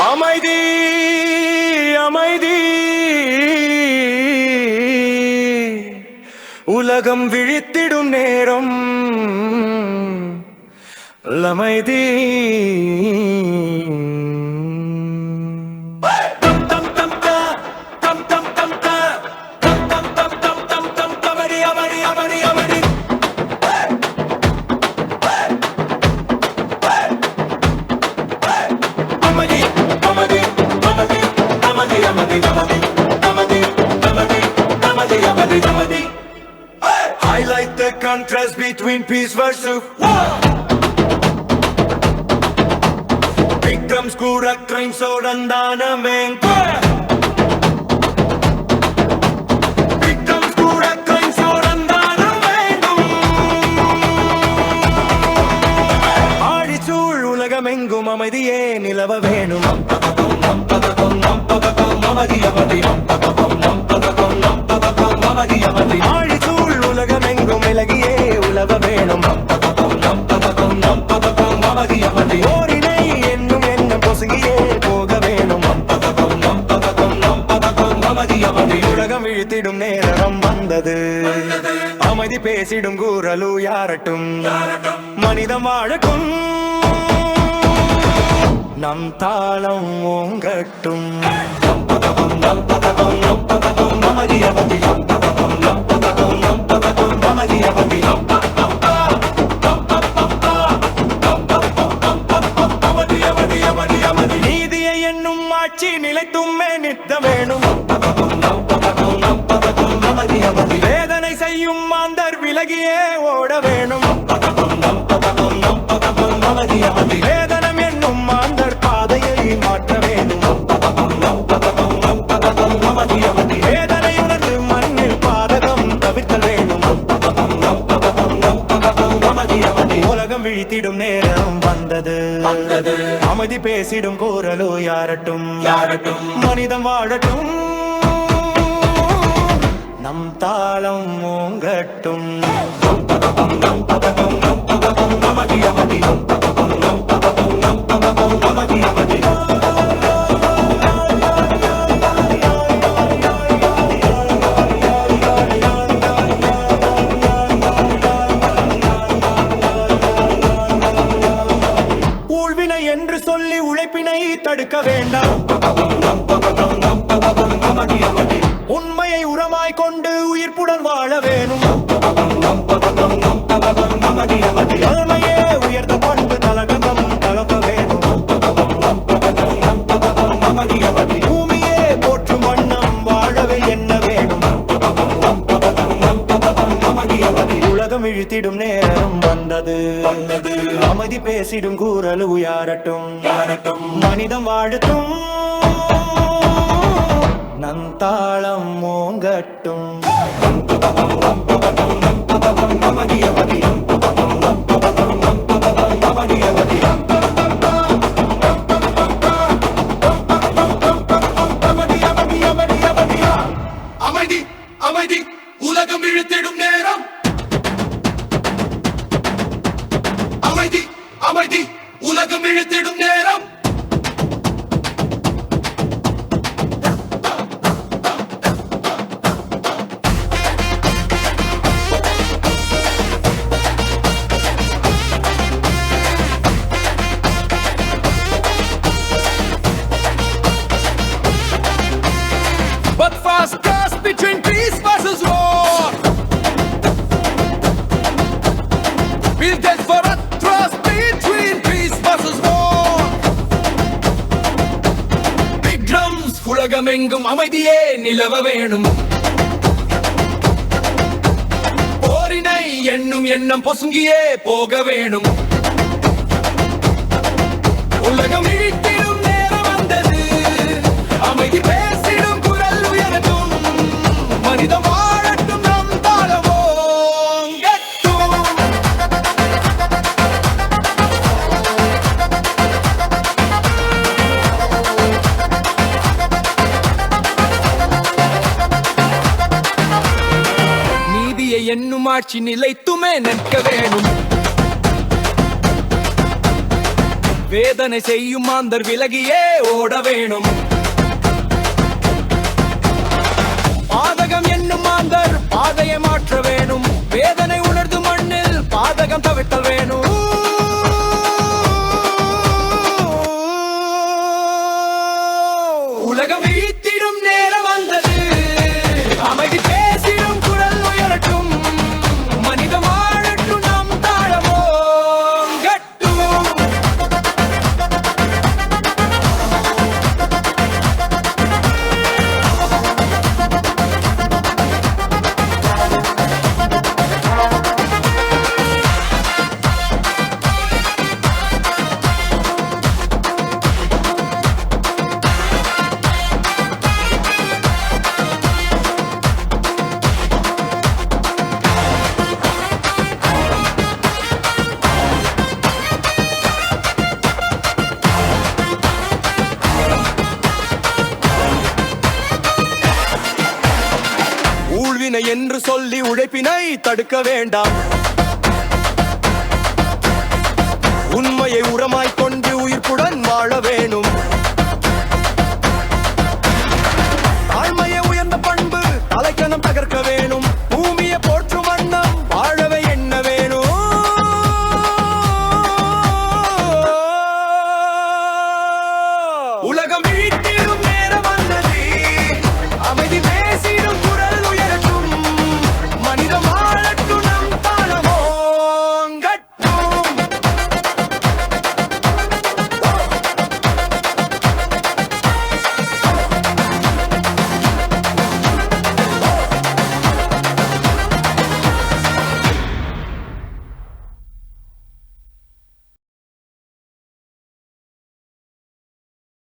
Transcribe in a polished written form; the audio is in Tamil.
அமைதி அமைதி உலகம் விழித்திடும் நேரம் அமைதி Highlight the contrast between peace versus war. Victims cura crimes sodandanamente. Victims cura crimes sodandanamente. ஆழிச்சூழ் உலகமெங்கும் அமைதியே நிலவ வேணும். ஆழிச்சூழ் உலகமெங்கும் இலகியே உலவ வேணும். ஓரினை என்னும் என்ன பொசுகியே போக வேணும். உலகம் இழுத்திடும் நேரம் வந்தது. அமைதி பேசிடும் கூறலு யாரட்டும். மனிதம் வாழட்டும். நம் தாளம் ஓங்கட்டும். நீதியை என்னும் ஆட்சி நிலைத்துமே நிற்க வேணும். வேதனை செய்யும் மாந்தர் விலகியே ஓட வேணும். வேதனம் என்னும் மாந்தர் பாதையை மாற்ற வேணும். வேதனை உணர்ந்து மண்ணில் பாதகம் தவிர்க்க வேணும். உலகம் விழித்திடும் நேரம் வந்தது. அமைதி பேசிடும் கூறலோ யாரட்டும். மனிதம் வாழட்டும். நம் தாளம் ஓங்கட்டும். ஊழ்வினை என்று சொல்லி உழைப்பினை தடுக்க வேண்டாம். உண்மையை உரமாய் கொண்டு உயிர்ப்புடன் வாழ வேணும். தலைமையே உயர்ந்த பண்பு தலகம் தகப்ப வேணும். பூமியே போற்றும் வண்ணம் வாழவே என்ன வேணும். உலகம் இழுத்திடும் நேரம் வந்தது. அமைதி பேசிடும் கூறலு யாரட்டும். மனிதம் வாழட்டும். நம் தாளம் ஓங்கட்டும். அமைதி அமைதி உலகம் இழுத்திடும் நேரம். அமைதி அமைதி உலகம் இழுத்திடும் நேரம். But fast cross between peace versus war. We'll get for a trust between peace versus war. Big drums உலகமெங்கும் அமைதியே நிலவ வேணும். போரினை என்னும் எண்ணம் பொசுங்கியே போக வேணும். உலகம் இழுத்திடும் நேரம் வந்தது. அமைதி பேசிடும் குரல் உயரட்டும். மனிதம் வாழட்டும். நம் தாளமோ ஓங்கட்டும். நீதியை என்னும் ஆட்சி நிலைத்துமே நிற்க வேணும். வேதனை செய்யும் மாந்தர் விலகியே ஓட வேணும். பாதகம் என்னும் மாந்தர் பாதையை மாற்ற வேணும். வேதனை உணர்ந்து மண்ணில் பாதகம் தவிர்த்தல் வேணும். உலகம் வீழ்த்திடும் நேரம் வந்தது. அமைதி பேசிடும் குரல் உயரட்டும். மனிதம் வாழட்டும் நம் தாழமோ கட்டும். ஊழ்வினை என்று சொல்லி உழைப்பினை தடுக்க வேண்டாம். உண்மையை உரமாய்க் கொண்டு உயிர்ப்புடன் வாழ வேணும். தாழ்மையை உயர்ந்த பண்பு தலைக்கணம் தகர்க்க வேணும். பூமியை போற்றும் வண்ணம் வாழவே எண்ண வேணும். உலகம்